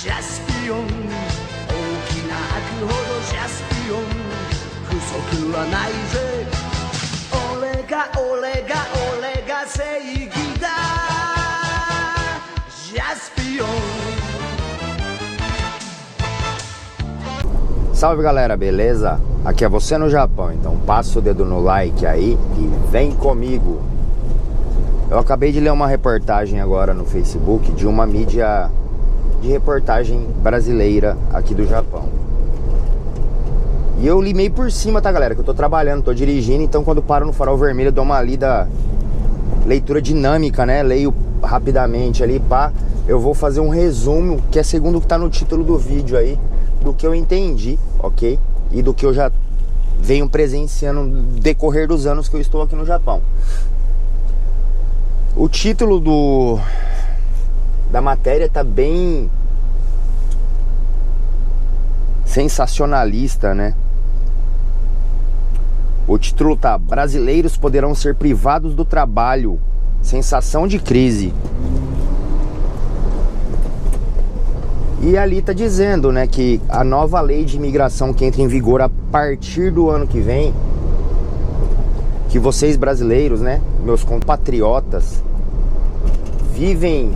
ジャスピオン、大きな悪ほどジャスピオン、不足はないぜ、俺が正義だ、ジャスピオン。Salve galera, beleza? Aqui é você no Japão, então passa o dedo no like aí e vem comigo. Eu acabei de ler uma reportagem agora no Facebook de uma mídia de reportagem brasileira aqui do Japão. E eu li meio por cima, tá galera? Que eu tô trabalhando, tô dirigindo, então quando paro no farol vermelho eu dou uma leitura dinâmica, né? Leio rapidamente ali, pá. Eu vou fazer um resumo, que é segundo o que tá no título do vídeo aí, do que eu entendi, ok? E do que eu já venho presenciando no decorrer dos anos que eu estou aqui no Japão. O título da matéria tá bem sensacionalista, né? O título tá: brasileiros poderão ser privados do trabalho, sensação de crise. E ali tá dizendo, né, que a nova lei de imigração que entra em vigor a partir do ano que vem, que vocês brasileiros, né, meus compatriotas, vivem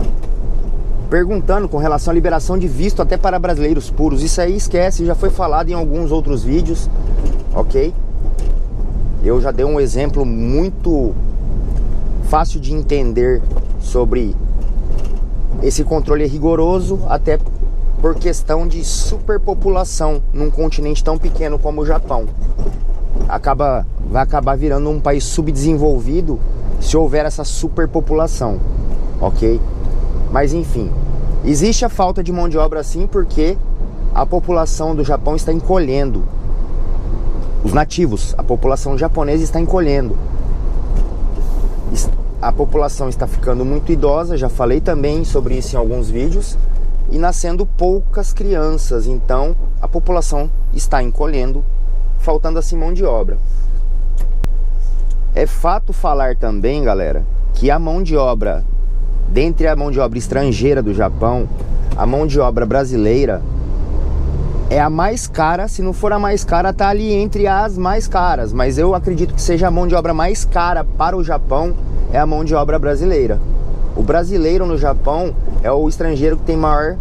perguntando com relação à liberação de visto até para brasileiros puros. Isso aí esquece, já foi falado em alguns outros vídeos, ok? Eu já dei um exemplo muito fácil de entender sobre esse controle rigoroso, até por questão de superpopulação num continente tão pequeno como o Japão. Vai acabar virando um país subdesenvolvido se houver essa superpopulação, ok? Mas enfim, existe a falta de mão de obra sim, porque a população do Japão está encolhendo. Os nativos, a população japonesa está encolhendo. A população está ficando muito idosa, já falei também sobre isso em alguns vídeos, e nascendo poucas crianças, então a população está encolhendo, faltando assim mão de obra. É fato falar também, galera, que a mão de obra, dentre a mão de obra estrangeira do Japão, a mão de obra brasileira é a mais cara. Se não for a mais cara, tá ali entre as mais caras, mas eu acredito que seja a mão de obra mais cara para o Japão, é a mão de obra brasileira. O brasileiro no Japão é o estrangeiro que tem maior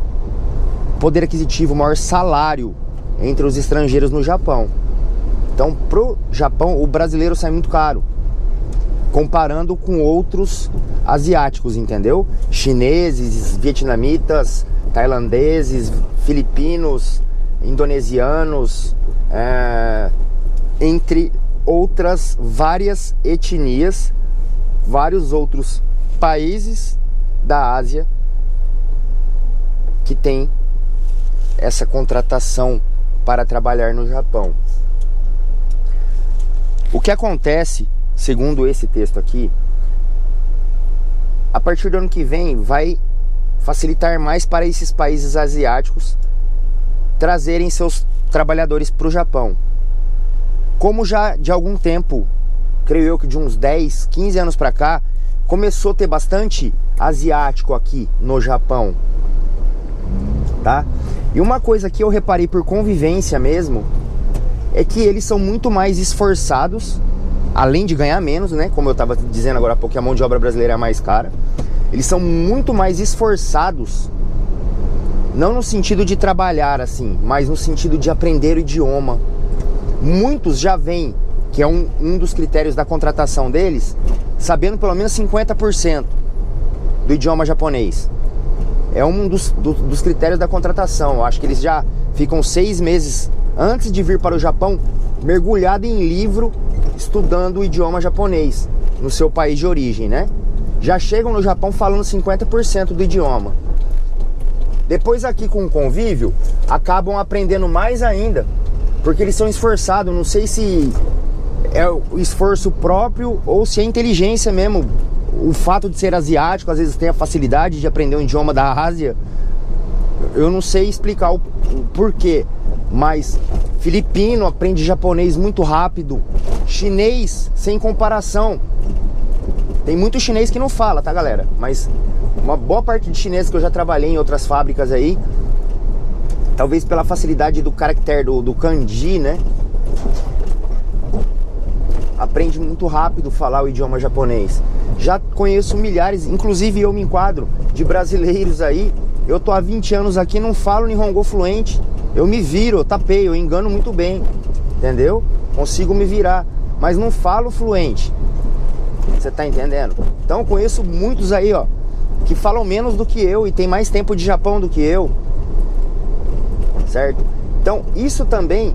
poder aquisitivo, maior salário entre os estrangeiros no Japão. Então pro Japão o brasileiro sai muito caro, comparando com outros asiáticos, entendeu? Chineses, vietnamitas, tailandeses, filipinos, indonesianos, entre outras várias etnias, vários outros países da Ásia que tem essa contratação para trabalhar no Japão. O que acontece, segundo esse texto aqui, a partir do ano que vem vai facilitar mais para esses países asiáticos trazerem seus trabalhadores para o Japão. Como já de algum tempo, creio eu que de uns 10, 15 anos para cá, começou a ter bastante asiático aqui no Japão, tá? E uma coisa que eu reparei por convivência mesmo, é que eles são muito mais esforçados, além de ganhar menos, né? Como eu estava dizendo agora há pouco, que a mão de obra brasileira é mais cara. Eles são muito mais esforçados, não no sentido de trabalhar assim, mas no sentido de aprender o idioma. Muitos já vêm, que é um dos critérios da contratação deles, sabendo pelo menos 50% do idioma japonês. É um dos critérios da contratação. Eu acho que eles já ficam 6 meses antes de vir para o Japão, mergulhado em livro, estudando o idioma japonês no seu país de origem, né? Já chegam no Japão falando 50% do idioma. Depois aqui com o convívio, acabam aprendendo mais ainda, porque eles são esforçados. Não sei se é o esforço próprio ou se é inteligência mesmo. O fato de ser asiático, às vezes tem a facilidade de aprender um idioma da Ásia. Eu não sei explicar o porquê, mas filipino aprende japonês muito rápido. Chinês, sem comparação. Tem muito chinês que não fala, tá galera? Mas uma boa parte de chineses que eu já trabalhei em outras fábricas aí, talvez pela facilidade do caractere do kanji, né? Aprende muito rápido falar o idioma japonês. Já conheço milhares, inclusive eu me enquadro, de brasileiros aí. Eu tô há 20 anos aqui, não falo Nihongo fluente. Eu me viro, eu tapeio, eu engano muito bem, entendeu? Consigo me virar, mas não falo fluente. Você tá entendendo? Então eu conheço muitos aí, ó, que falam menos do que eu e tem mais tempo de Japão do que eu, certo? Então isso também,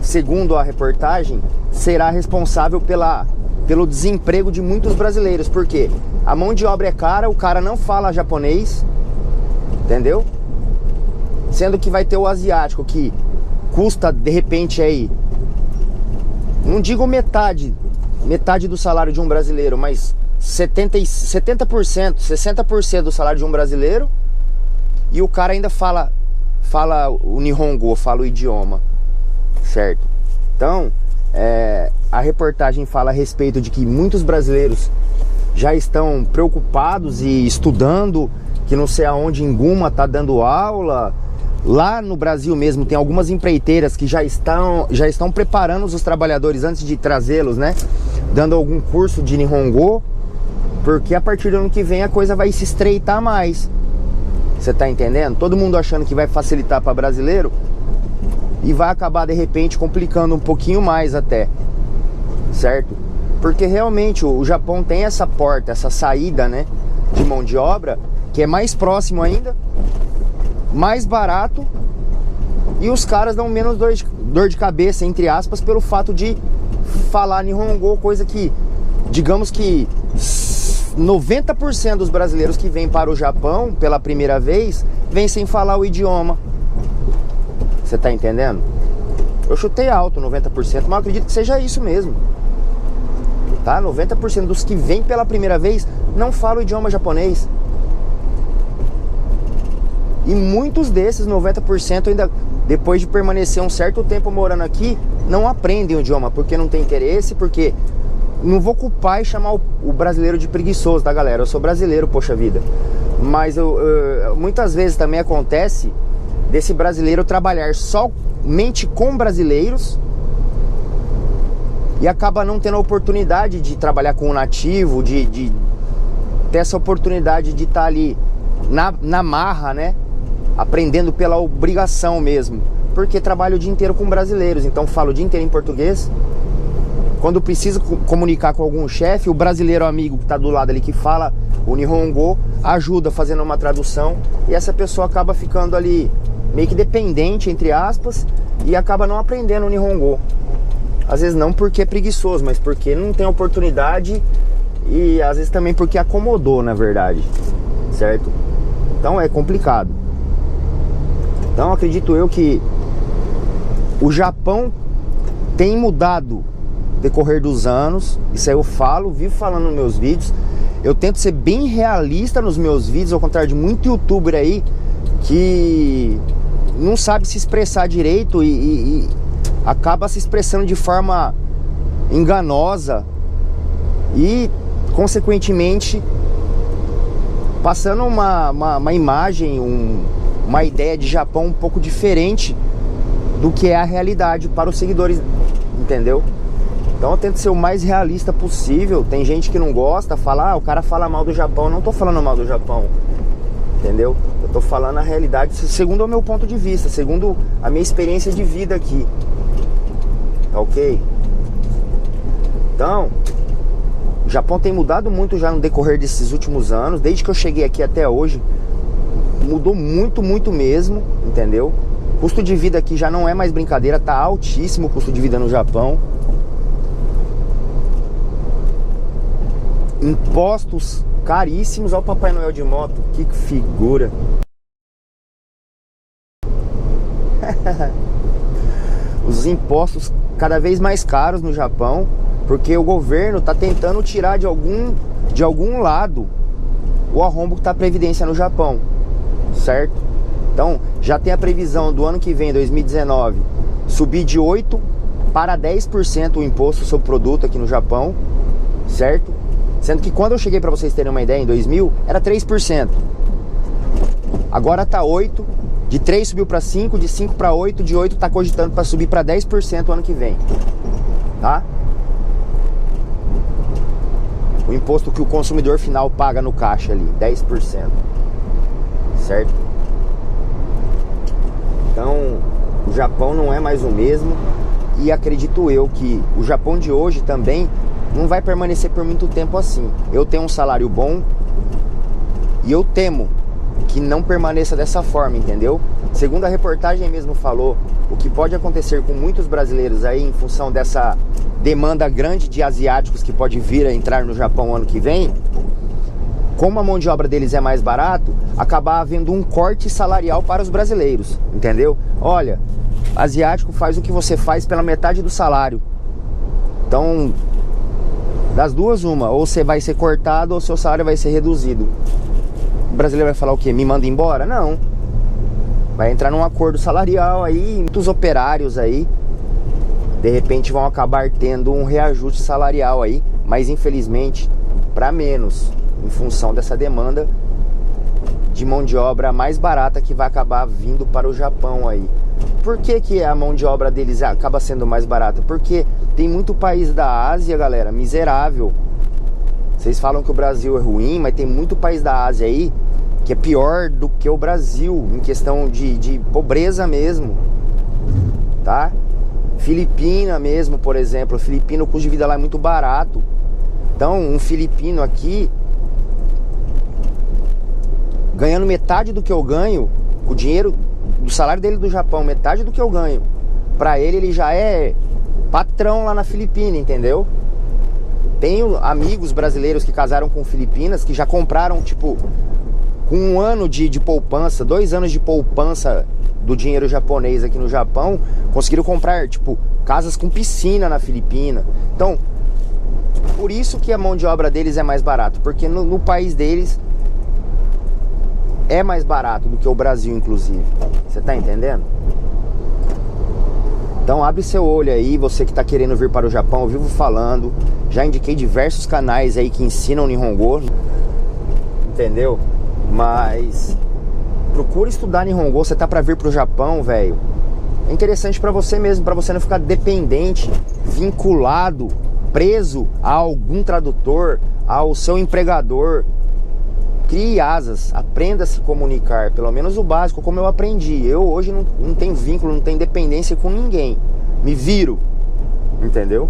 segundo a reportagem, será responsável pelo desemprego de muitos brasileiros, porque a mão de obra é cara, o cara não fala japonês, entendeu? Sendo que vai ter o asiático que custa de repente aí, não digo metade do salário de um brasileiro, mas 70%, 60% do salário de um brasileiro, e o cara ainda fala o Nihongo, fala o idioma, certo? Então, a reportagem fala a respeito de que muitos brasileiros já estão preocupados e estudando, que não sei aonde em Guma tá dando aula. Lá no Brasil mesmo tem algumas empreiteiras que já estão preparando os trabalhadores antes de trazê-los, né? Dando algum curso de Nihongo, porque a partir do ano que vem a coisa vai se estreitar mais. Você tá entendendo? Todo mundo achando que vai facilitar para brasileiro e vai acabar de repente complicando um pouquinho mais até, certo? Porque realmente o Japão tem essa porta, essa saída, né, de mão de obra, que é mais próximo ainda, mais barato, e os caras dão menos dor de cabeça, entre aspas, pelo fato de falar Nihongo, coisa que, digamos que 90% dos brasileiros que vêm para o Japão pela primeira vez, vêm sem falar o idioma. Você tá entendendo? Eu chutei alto 90%, mas eu acredito que seja isso mesmo, tá? 90% dos que vêm pela primeira vez não falam o idioma japonês. E muitos desses, 90%, ainda depois de permanecer um certo tempo morando aqui, não aprendem o idioma, porque não tem interesse, porque... Não vou culpar e chamar o brasileiro de preguiçoso, tá, galera? Eu sou brasileiro, poxa vida. Mas muitas vezes também acontece desse brasileiro trabalhar somente com brasileiros e acaba não tendo a oportunidade de trabalhar com o nativo, de ter essa oportunidade de estar ali na marra, né? Aprendendo pela obrigação mesmo, porque trabalho o dia inteiro com brasileiros, então falo o dia inteiro em português. Quando preciso comunicar com algum chefe, o brasileiro amigo que está do lado ali, que fala o Nihongo, ajuda fazendo uma tradução, e essa pessoa acaba ficando ali meio que dependente, entre aspas, e acaba não aprendendo o Nihongo. Às vezes não porque é preguiçoso, mas porque não tem oportunidade, e às vezes também porque acomodou, na verdade, certo? Então é complicado. Então acredito eu que o Japão tem mudado no decorrer dos anos. Isso aí eu falo, vivo falando nos meus vídeos. Eu tento ser bem realista nos meus vídeos, ao contrário de muito youtuber aí que não sabe se expressar direito e acaba se expressando de forma enganosa e consequentemente passando uma imagem, uma ideia de Japão um pouco diferente do que é a realidade para os seguidores, entendeu? Então eu tento ser o mais realista possível. Tem gente que não gosta, fala, o cara fala mal do Japão. Eu não tô falando mal do Japão, entendeu? Eu tô falando a realidade segundo o meu ponto de vista, segundo a minha experiência de vida aqui, tá ok? Então, o Japão tem mudado muito já no decorrer desses últimos anos. Desde que eu cheguei aqui até hoje, mudou muito, muito mesmo, entendeu? O custo de vida aqui já não é mais brincadeira, tá altíssimo o custo de vida no Japão. Impostos caríssimos. Olha o Papai Noel de moto, que figura. Os impostos cada vez mais caros no Japão, porque o governo está tentando tirar de algum lado o arrombo que está a Previdência no Japão, certo? Então já tem a previsão do ano que vem, 2019, subir de 8% para 10% o imposto sobre produto aqui no Japão, certo? Sendo que quando eu cheguei, para vocês terem uma ideia, em 2000 era 3%. Agora tá 8%, De 3 subiu para 5, de 5 para 8, de 8 tá cogitando para subir para 10% ano que vem. Tá? O imposto que o consumidor final paga no caixa ali, 10%. Certo? Então, o Japão não é mais o mesmo. E acredito eu que o Japão de hoje também não vai permanecer por muito tempo assim. Eu tenho um salário bom e eu temo que não permaneça dessa forma, entendeu? Segundo a reportagem mesmo falou, o que pode acontecer com muitos brasileiros aí em função dessa demanda grande de asiáticos que pode vir a entrar no Japão ano que vem, como a mão de obra deles é mais barato, acabar havendo um corte salarial para os brasileiros, entendeu? Olha, asiático faz o que você faz pela metade do salário. Então, das duas uma, ou você vai ser cortado ou seu salário vai ser reduzido. O brasileiro vai falar o quê? Me manda embora? Não. Vai entrar num acordo salarial aí, muitos operários aí, de repente vão acabar tendo um reajuste salarial aí, mas infelizmente para menos, em função dessa demanda de mão de obra mais barata que vai acabar vindo para o Japão aí. Por que que a mão de obra deles acaba sendo mais barata? Porque tem muito país da Ásia, galera, miserável. Vocês falam que o Brasil é ruim, mas tem muito país da Ásia aí que é pior do que o Brasil, em questão de pobreza mesmo, tá? Filipina mesmo, por exemplo. Filipina, o custo de vida lá é muito barato. Então, um filipino aqui, ganhando metade do que eu ganho, o dinheiro do salário dele do Japão, metade do que eu ganho, pra ele já é patrão lá na Filipina, entendeu? Tenho amigos brasileiros que casaram com filipinas que já compraram, tipo, com 1 ano de poupança, 2 anos de poupança do dinheiro japonês aqui no Japão, conseguiram comprar, tipo, casas com piscina na Filipina. Então, por isso que a mão de obra deles é mais barata, porque no país deles é mais barato do que o Brasil, inclusive. Você tá entendendo? Então abre seu olho aí, você que tá querendo vir para o Japão, eu vivo falando, já indiquei diversos canais aí que ensinam Nihongo, entendeu? Mas procura estudar Nihongo, você tá para vir para o Japão, velho. É interessante para você mesmo, para você não ficar dependente, vinculado, preso a algum tradutor, ao seu empregador. Crie asas, aprenda a se comunicar, pelo menos o básico, como eu aprendi. Eu hoje não tenho vínculo, não tenho dependência com ninguém. Me viro, entendeu?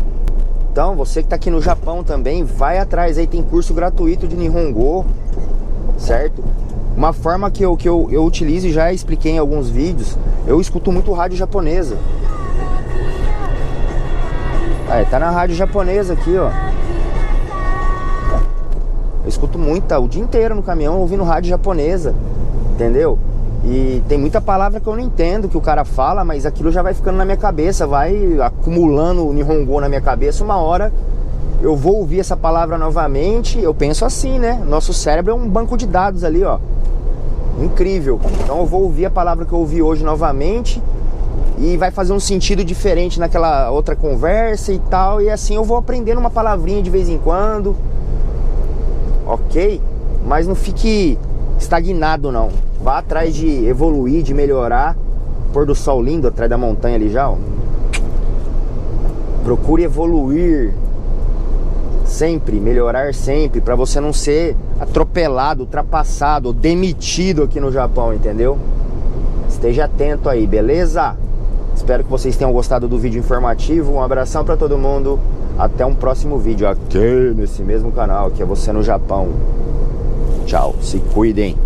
Então, você que está aqui no Japão também, vai atrás aí, tem curso gratuito de Nihongo, certo? Uma forma que eu utilizo e já expliquei em alguns vídeos, eu escuto muito rádio japonesa. Tá na rádio japonesa aqui, ó. Eu escuto muito, o dia inteiro no caminhão ouvindo rádio japonesa, entendeu? E tem muita palavra que eu não entendo que o cara fala, mas aquilo já vai ficando na minha cabeça, vai acumulando o Nihongo na minha cabeça. Uma hora eu vou ouvir essa palavra novamente, eu penso assim, né? Nosso cérebro é um banco de dados ali, ó. Incrível. Então eu vou ouvir a palavra que eu ouvi hoje novamente e vai fazer um sentido diferente naquela outra conversa e tal. E assim eu vou aprendendo uma palavrinha de vez em quando. Ok? Mas não fique estagnado não. Vá atrás de evoluir, de melhorar. Pôr do sol lindo atrás da montanha ali já, ó. Procure evoluir sempre, melhorar sempre, para você não ser atropelado, ultrapassado, demitido aqui no Japão, entendeu? Esteja atento aí, beleza? Espero que vocês tenham gostado do vídeo informativo. Um abração para todo mundo. Até um próximo vídeo aqui nesse mesmo canal, que é Você no Japão. Tchau, se cuidem.